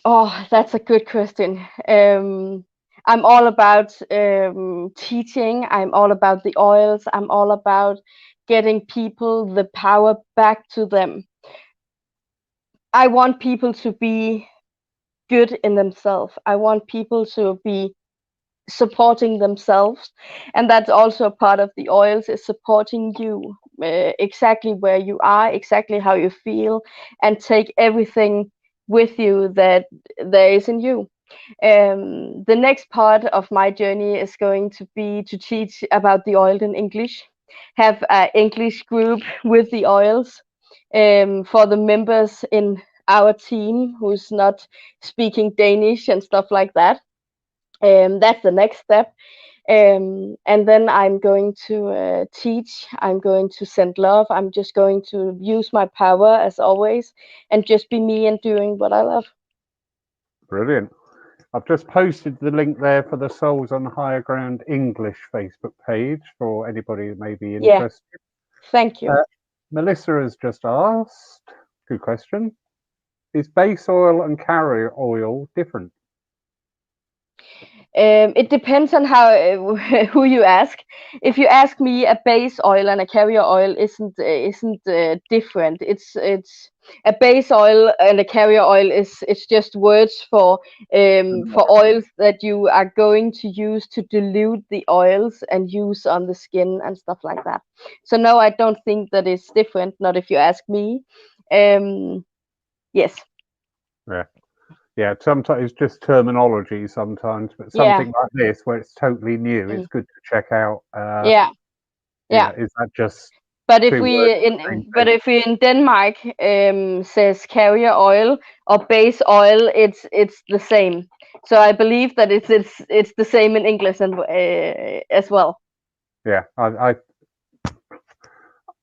Oh, that's a good question. I'm all about teaching. I'm all about the oils. I'm all about getting people the power back to them. I want people to be good in themselves. I want people to be supporting themselves, and that's also a part of the oils, is supporting you exactly where you are, exactly how you feel, and take everything with you that there is in you. The next part of my journey is going to be to teach about the oil in English, have an English group with the oils for the members in our team who's not speaking Danish and stuff like that. That's the next step. And then I'm going to teach, I'm going to send love, I'm just going to use my power as always and just be me and doing what I love. Brilliant. I've just posted the link there for the Souls on Higher Ground English Facebook page for anybody that may be interested. Yeah. Thank you. Melissa has just asked, good question, is base oil and carrier oil different? It depends on how who you ask. If you ask me, a base oil and a carrier oil isn't different. It's a base oil and a carrier oil it's just words for oils that you are going to use to dilute the oils and use on the skin and stuff like that. So no, I don't think that it's different. Not if you ask me. Yes. Yeah. Yeah, sometimes it's just terminology sometimes, but something like this where it's totally new, it's good to check out. Yeah. Is that just? But if we in Denmark says carrier oil or base oil, it's the same. So I believe that it's the same in English and as well. Yeah,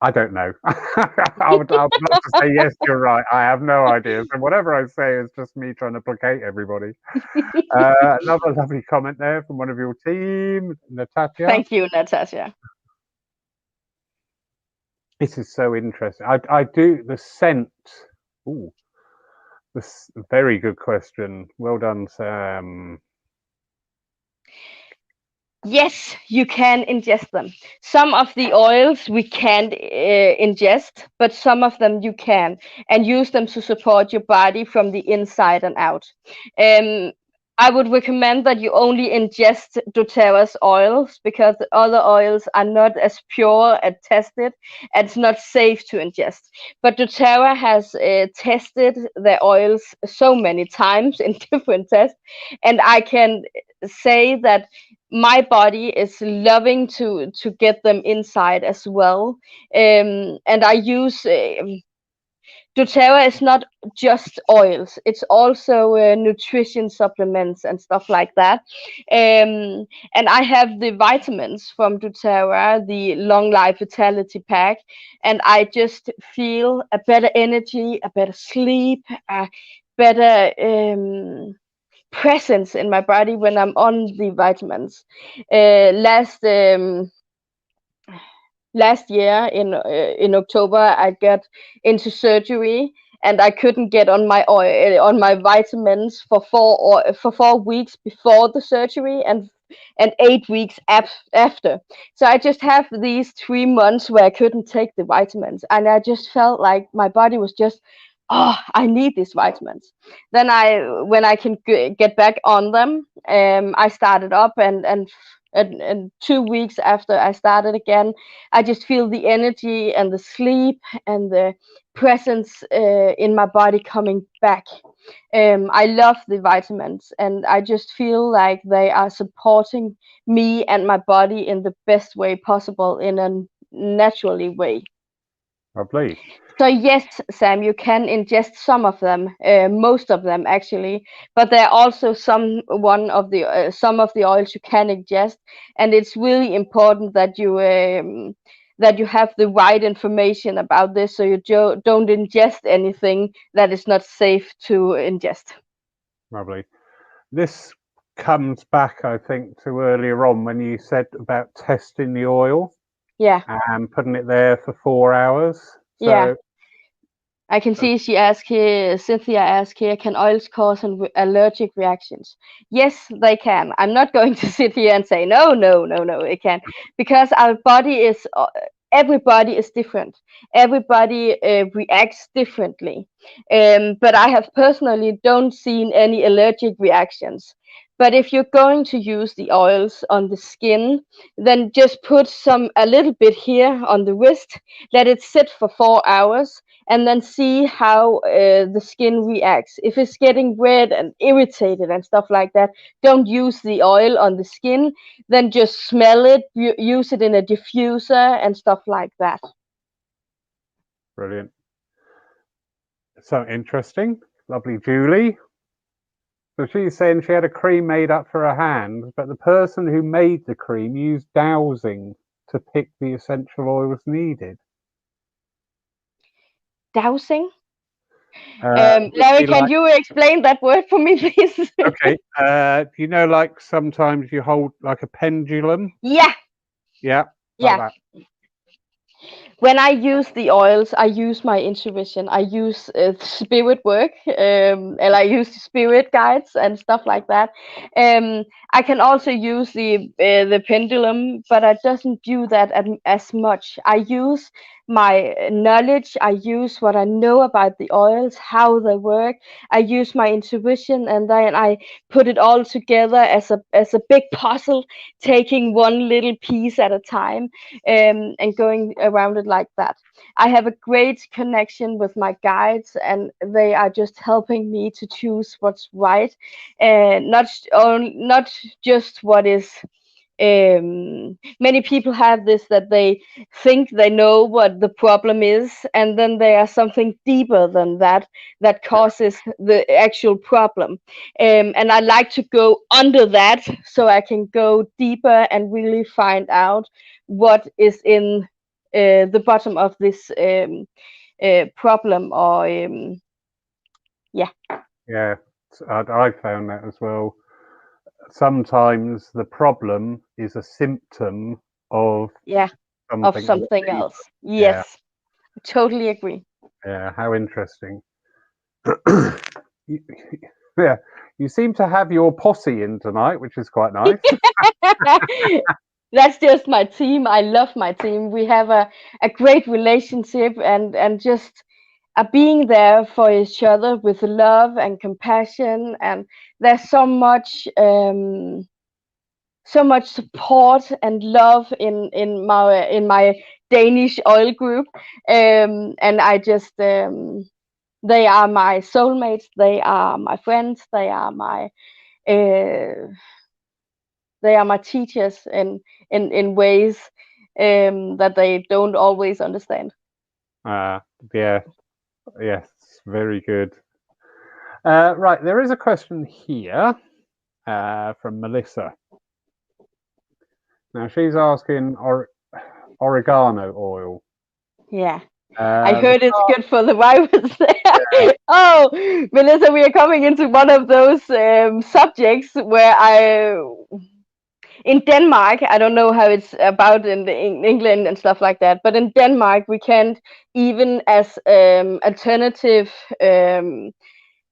I don't know. I would love to say yes, you're right. I have no idea. So whatever I say is just me trying to placate everybody. Another lovely comment there from one of your team, Natasha. Thank you, Natasha. This is so interesting. I do the scent. Ooh, this very good question. Well done, Sam. Yes, you can ingest them. Some of the oils we can't ingest, but some of them you can, and use them to support your body from the inside and out. I would recommend that you only ingest doTERRA's oils, because the other oils are not as pure and tested, and it's not safe to ingest. But doTERRA has tested their oils so many times in different tests, and I can say that my body is loving to get them inside as well. And I use doTERRA is not just oils, it's also nutrition supplements and stuff like that. And I have the vitamins from doTERRA, the long life vitality pack, and I just feel a better energy, a better sleep, a better presence in my body when I'm on the vitamins. Last year in October, I got into surgery, and I couldn't get on my oil, on my vitamins for 4 weeks before the surgery, and 8 weeks after. So I just have these 3 months where I couldn't take the vitamins, and I just felt like my body was just, oh, I need these vitamins. Then when I can get back on them, I started up, and 2 weeks after I started again, I just feel the energy and the sleep and the presence in my body coming back. I love the vitamins, and I just feel like they are supporting me and my body in the best way possible, in a naturally way. Lovely. So yes, Sam, you can ingest some of them, most of them actually, but there are also some of the oils you can ingest, and it's really important that you have the right information about this, so you don't ingest anything that is not safe to ingest. Lovely. This comes back, I think, to earlier on when you said about testing the oil Yeah, and putting it there for 4 hours. yeah. So I can see Cynthia asked here, can oils cause allergic reactions? Yes, they can. I'm not going to sit here and say, no, no, no, no, it can. Because our body everybody is different. Everybody reacts differently. But I have personally don't seen any allergic reactions. But if you're going to use the oils on the skin, then just put a little bit here on the wrist, let it sit for 4 hours, and then see how the skin reacts. If it's getting red and irritated and stuff like that, don't use the oil on the skin. Then just smell it, use it in a diffuser and stuff like that. brilliant. So interesting. Lovely, Julie. So she's saying she had a cream made up for her hand, but the person who made the cream used dowsing to pick the essential oils needed. Dowsing? Would Larry, be can like, you explain that word for me, please? okay, you know, like sometimes you hold like a pendulum? Yeah, Yeah, like yeah. that. When I use the oils, I use my intuition. I use spirit work, and I use spirit guides and stuff like that. I can also use the pendulum, but I doesn't do that as much. I use my knowledge. I use what I know about the oils, how they work. I use my intuition, and then I put it all together as a big puzzle, taking one little piece at a time, and going around it like that. I have a great connection with my guides, and they are just helping me to choose what's right, and not just what is. Many people have this, that they think they know what the problem is, and then there are something deeper than that that causes the actual problem. And I like to go under that, so I can go deeper and really find out what is in the bottom of this problem, or yeah. Yeah, I found that as well. Sometimes the problem is a symptom of Yeah, of something a lot something deeper. else. Yeah, Yes, totally agree. yeah, how interesting. You- yeah, you seem to have your posse in tonight, which is quite nice. That's just my team. I love my team. We have a great relationship, and just being there for each other with love and compassion. And there's so much support and love in my Danish oil group. And I just they are my soulmates. They are my friends. Uh, they are my teachers in ways that they don't always understand. Uh, yeah, Yes, very good. Right, there is a question here from Melissa. Now she's asking oregano oil. Yeah. I The heard it's start, good for the virus. yeah, Oh, Melissa, we are coming into one of those subjects where in Denmark, I don't know how it's about in England and stuff like that, but in Denmark, we can't even as alternative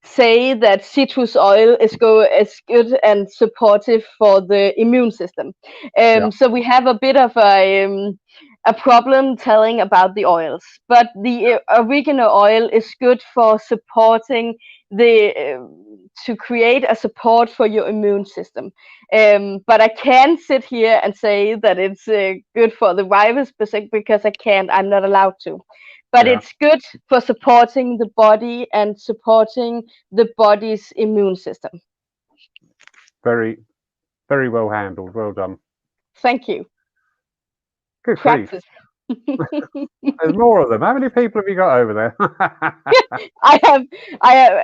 say that citrus oil is good and supportive for the immune system. yeah, So we have a bit of a problem telling about the oils, but the oregano oil is good for supporting the to create a support for your immune system. But I can't sit here and say that it's good for the virus because I can't. I'm not allowed to. But yeah. it's good for supporting the body and supporting the body's immune system. Very, very well handled. Well done. Thank you. Good grief. Practice. There's more of them. How many people have you got over there? I have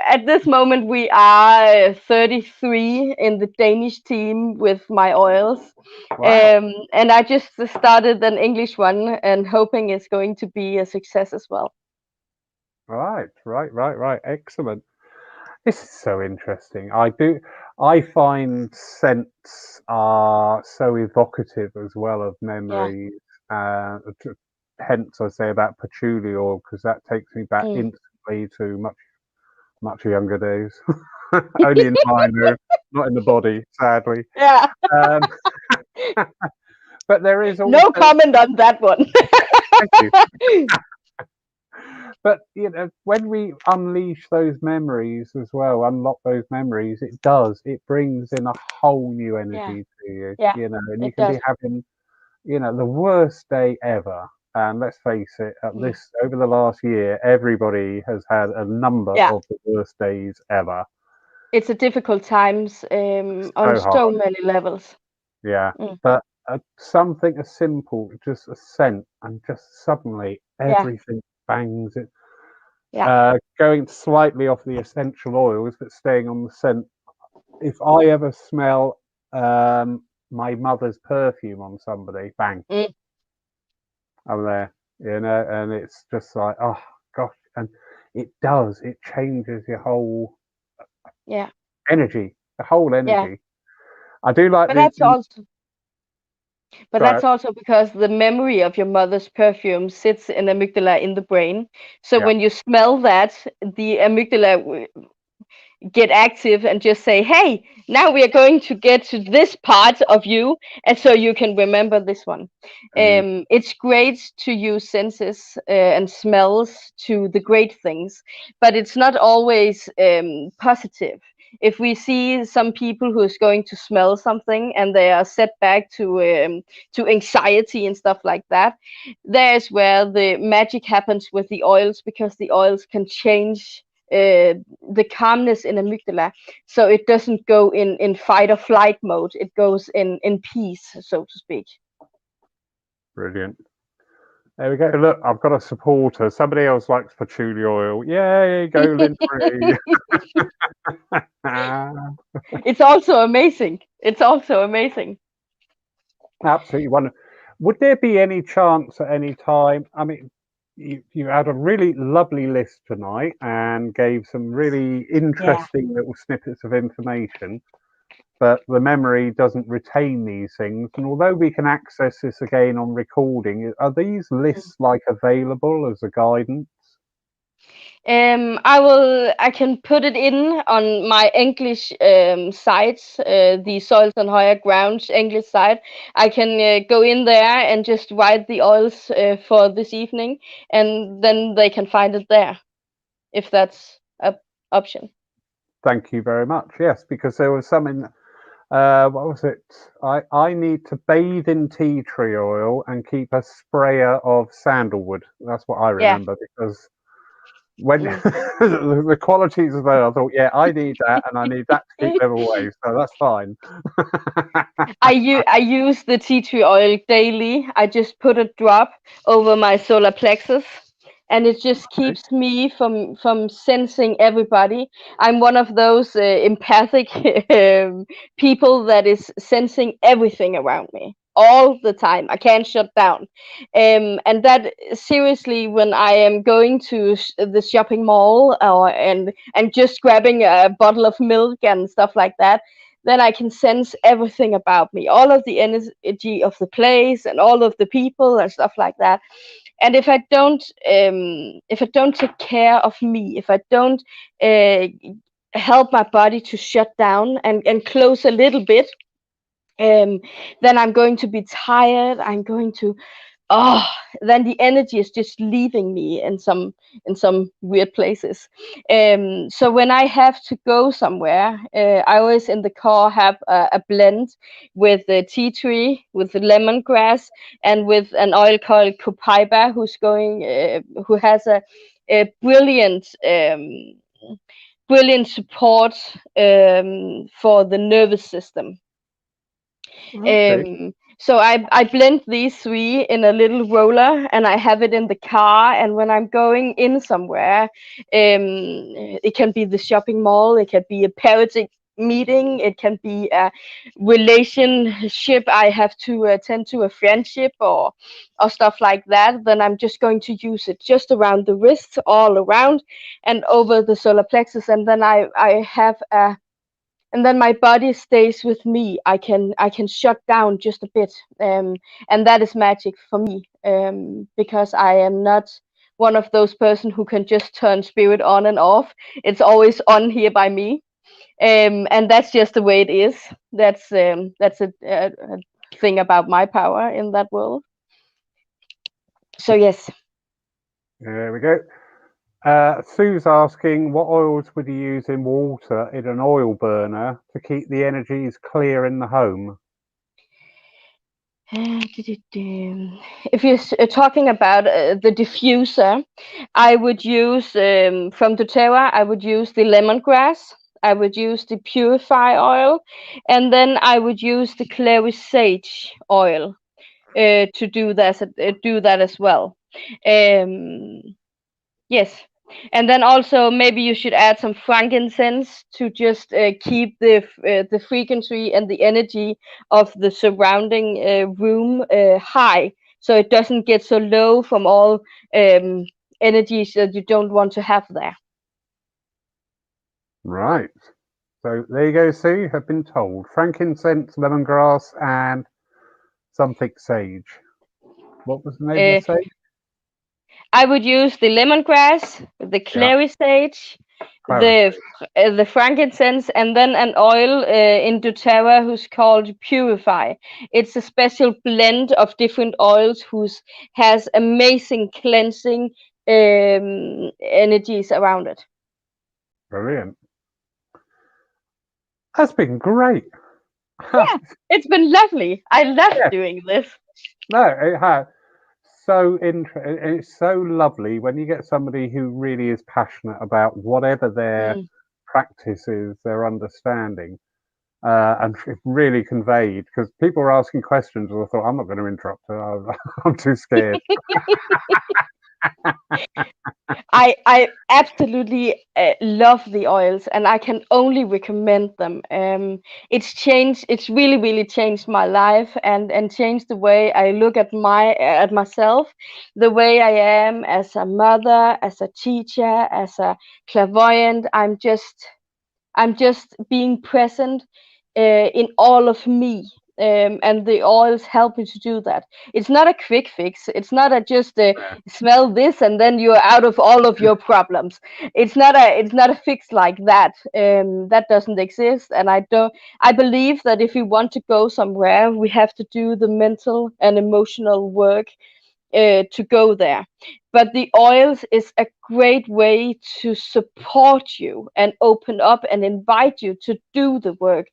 at this moment we are 33 in the Danish team with my oils. Wow. And I just started an English one and hoping it's going to be a success as well. Right. Excellent. This is so interesting. I find scents are so evocative as well of Yeah. memories. Hence, I say about patchouli oil because that takes me back Mm. instantly to much younger days. Only in the mind, though, not in the body, sadly. Yeah. Um, but there is No also, comment on that one. thank you. But when we unleash those memories as well, unlock those memories, it brings in a whole new Yeah. energy to you, Yeah. and you It can does. be having, the worst day ever. And let's face it, Mm. over the last year, everybody has had a number Yeah. of the worst days ever. It's a difficult times on So so hard, many levels. yeah. Mm. But something as simple, just a scent, and just suddenly Yeah. everything bangs. Yeah. Going slightly off the essential oils, but staying on the scent. If I ever smell my mother's perfume on somebody, bang, Mm. I'm there, and it's just like, oh gosh, and it changes your whole Yeah. energy, the whole Yeah. energy. I do like But that's also But go that's out, also because the memory of your mother's perfume sits in amygdala in the brain. So yeah, when you smell that, the amygdala get active and just say, "Hey, now we are going to get to this part of you," and so you can remember this one. mm, It's great to use senses and smells to the great things, but it's not always positive. If we see some people who is going to smell something and they are set back to anxiety and stuff like that, there's where the magic happens with the oils, because the oils can change the calmness in amygdala, so it doesn't go in fight or flight mode. It goes in peace, so to speak. brilliant. There we go. Look, I've got a supporter. Somebody else likes patchouli oil. Yay, go Lynn Marie. It's also amazing. It's also amazing. Absolutely wonderful. Would there be any chance at any time? I mean, you had a really lovely list tonight and gave some really Yeah. interesting little snippets of information, but the memory doesn't retain these things. And although we can access this again on recording, are these lists like available as a guidance? I can put it in on my English site, the Soils on Higher Grounds English site. I can go in there and just write the oils for this evening, and then they can find it there, if that's a option. Thank you very much. Yes, because there was some in what was it? I need to bathe in tea tree oil and keep a sprayer of sandalwood. That's what I Yeah. remember because when Mm. the qualities of that, I thought, yeah, I need that and I need that to keep them away. So that's fine. I use the tea tree oil daily. I just put a drop over my solar plexus, and it just Okay. keeps me from sensing everybody. I'm one of those empathic people that is sensing everything around me all the time. I can't shut down. And that seriously, when I am going to the shopping mall, and just grabbing a bottle of milk and stuff like that, then I can sense everything about me, all of the energy of the place and all of the people and stuff like that. And if I don't take care of me, if I don't uh, help my body to shut down and close a little bit, um, then I'm going to be tired. I'm going to, oh, then the energy is just leaving me in some weird places. So when I have to go somewhere, I always in the car have a blend with the tea tree, with the lemongrass, and with an oil called copaiba, who has a brilliant support for the nervous system. Okay. So I blend these three in a little roller, and I have it in the car. And when I'm going in somewhere, it can be the shopping mall, it can be a parent meeting, it can be a relationship I have to attend to, a friendship, or stuff like that. Then I'm just going to use it just around the wrist, all around, and over the solar plexus, and then I have a and then my body stays with me. I can shut down just a bit, and that is magic for me, because I am not one of those person who can just turn spirit on and off. It's always on here by me, and that's just the way it is. That's a thing about my power in that world. So yes. There we go. Sue's asking, what oils would you use in water in an oil burner to keep the energies clear in the home? If you're talking about the diffuser, I would use from doTERRA. I would use the lemongrass. I would use the purify oil, and then I would use the Clary Sage oil to do that as well. Um, Yes. And then also maybe you should add some frankincense to just keep the frequency and the energy of the surrounding room high, so it doesn't get so low from all um, energies that you don't want to have there. Right. So there you go, Sue. You have been told. Frankincense, lemongrass, and something sage. What was the name of Uh, the sage? I would use the lemongrass, the Yeah, clary sage, Clary sage. the frankincense, and then an oil in doTERRA who's called Purify. It's a special blend of different oils whose has amazing cleansing energies around it. Brilliant. That's been great. Yeah, it's been lovely. I love Yeah, doing this. no, it has. So interesting. It's so lovely when you get somebody who really is passionate about whatever their Mm. practice is, their understanding, and really conveyed. Because people were asking questions, and I thought, I'm not going to interrupt her. I'm too scared. I absolutely love the oils, and I can only recommend them. It's really changed my life, and changed the way I look at myself, the way I am as a mother, as a teacher, as a clairvoyant. I'm just being present in all of me. And the oils help me to do that. It's not a quick fix. It's not a just smell this and then you're out of all of your problems. It's not a fix like that. That doesn't exist. And I believe that if we want to go somewhere, we have to do the mental and emotional work to go there. But the oils is a great way to support you and open up and invite you to do the work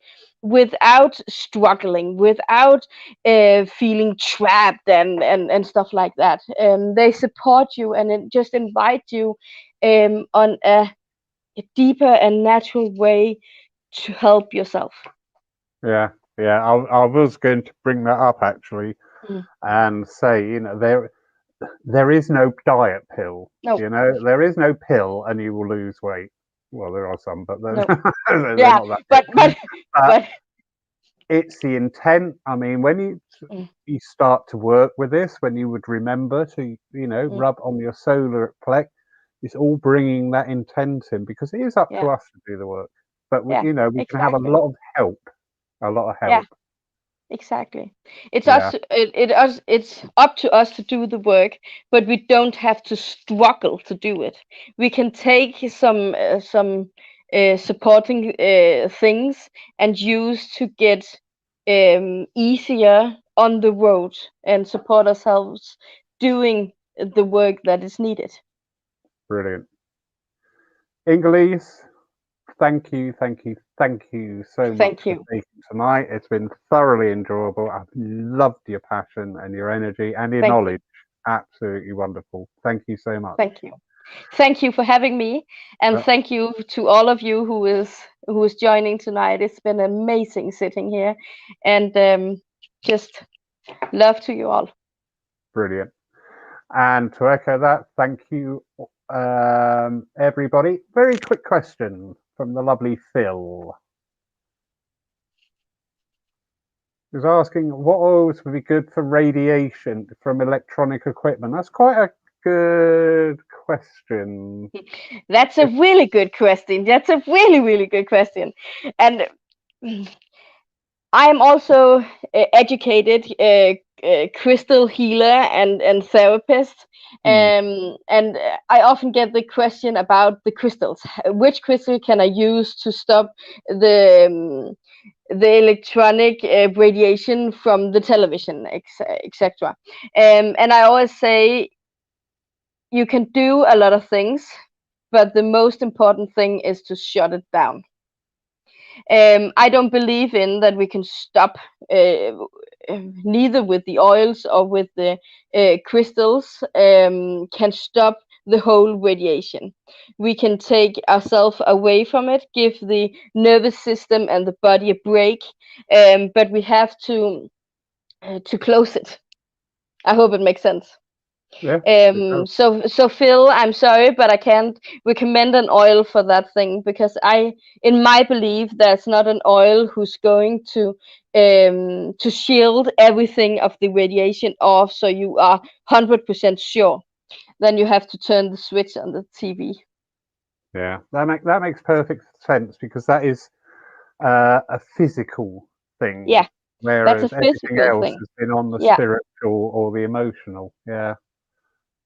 without struggling, without feeling trapped and stuff like that. They support you and just invite you on a deeper and natural way to help yourself. Yeah, yeah. I was going to bring that up actually Mm. and say, you know, there. there is no diet pill. No, There is no pill and you will lose weight. Well, there are some, but they're, no. they're Yeah, not that but good. But but it's the intent. I mean, when mm, you start to work with this, when you would remember to, mm, rub on your solar plex, it's all bringing that intent in, because it is up yeah, to us to do the work. But yeah, we can have a exactly. lot of help, a lot of Yeah, help. exactly. It's Yeah, us. It's up to us to do the work, but we don't have to struggle to do it. We can take some supporting things and use to get easier on the road and support ourselves doing the work that is needed. brilliant. Inge-Lise, thank you so much Thank for you. speaking tonight. It's been thoroughly enjoyable. I've loved your passion and your energy and your Thank you. knowledge. Absolutely wonderful. Thank you so much. Thank you. Thank you for having me, and Uh, thank you to all of you who is joining tonight. It's been amazing sitting here, and just love to you all. Brilliant. And to echo that, thank you, everybody. Very quick question from the lovely Phil. Who's asking what oils would be good for radiation from electronic equipment? That's quite a good question. That's a really good question. That's a really good question, and I am also educated crystal healer and therapist, Hmm, and I often get the question about the crystals. Which crystal can I use to stop the electronic radiation from the television, etc. And I always say you can do a lot of things, but the most important thing is to shut it down. I don't believe in that we can stop neither with the oils or with the crystals can stop the whole radiation. We can take ourselves away from it, give the nervous system and the body a break, but we have to close it. I hope it makes sense. yeah, it does. So Phil, I'm sorry, but I can't recommend an oil for that thing, because in my belief, there's not an oil who's going to shield everything of the radiation off, so you are 100% sure. Then you have to turn the switch on the TV. Yeah, that makes perfect sense, because that is a physical thing, Yeah, that's a whereas everything physical else thing. has been on the Yeah, spiritual or the emotional. Yeah,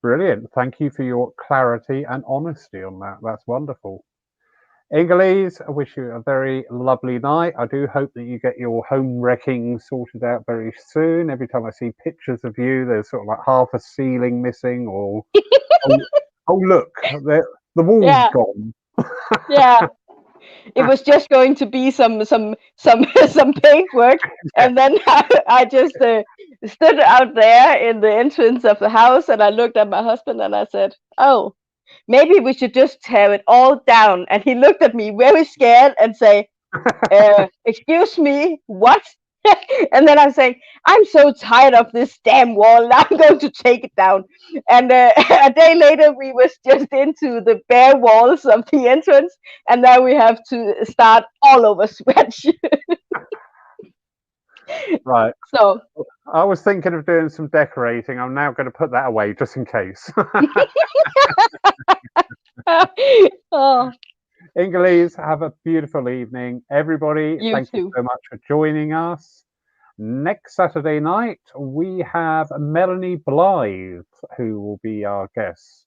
brilliant. Thank you for your clarity and honesty on that. That's wonderful. Inge-Lise, I wish you a very lovely night. I do hope that you get your home wrecking sorted out very soon. Every time I see pictures of you, there's sort of like half a ceiling missing, or oh, oh look, the wall's yeah, gone. yeah. It was just going to be some paintwork, and then I just stood out there in the entrance of the house, and I looked at my husband and I said, "Oh, maybe we should just tear it all down." And he looked at me very scared and say, "Excuse me, what?" And then I'm saying, "I'm so tired of this damn wall. I'm going to take it down." And a day later, we was just into the bare walls of the entrance, and now we have to start all over scratch. Right. So, I was thinking of doing some decorating. I'm now going to put that away just in case. oh, Inge-Lise, have a beautiful evening. Everybody, you thank you too. so much for joining us. Next Saturday night, we have Melanie Blythe, who will be our guest.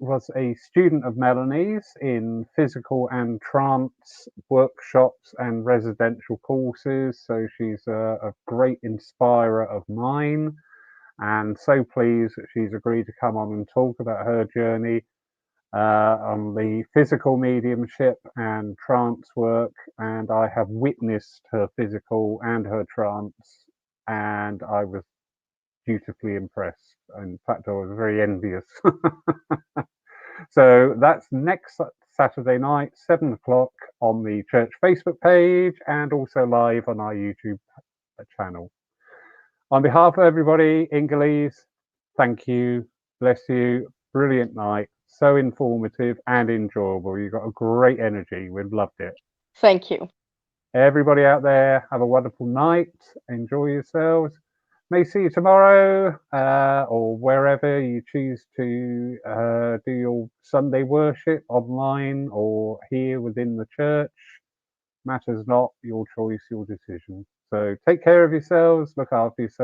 Was a student of Melanie's in physical and trance workshops and residential courses, so she's a great inspirer of mine, and so pleased that she's agreed to come on and talk about her journey on the physical mediumship and trance work. And I have witnessed her physical and her trance, and I was dutifully impressed. In fact, I was very envious. So that's next Saturday night, 7 o'clock, on the church Facebook page, and also live on our YouTube channel. On behalf of everybody, Inge-Lise, thank you, bless you, brilliant night, so informative and enjoyable. You got a great energy. We've loved it. Thank you. Everybody out there, have a wonderful night. Enjoy yourselves. May see you tomorrow or wherever you choose to do your Sunday worship, online or here within the church. Matters not, your choice, your decision. So take care of yourselves, look after yourselves.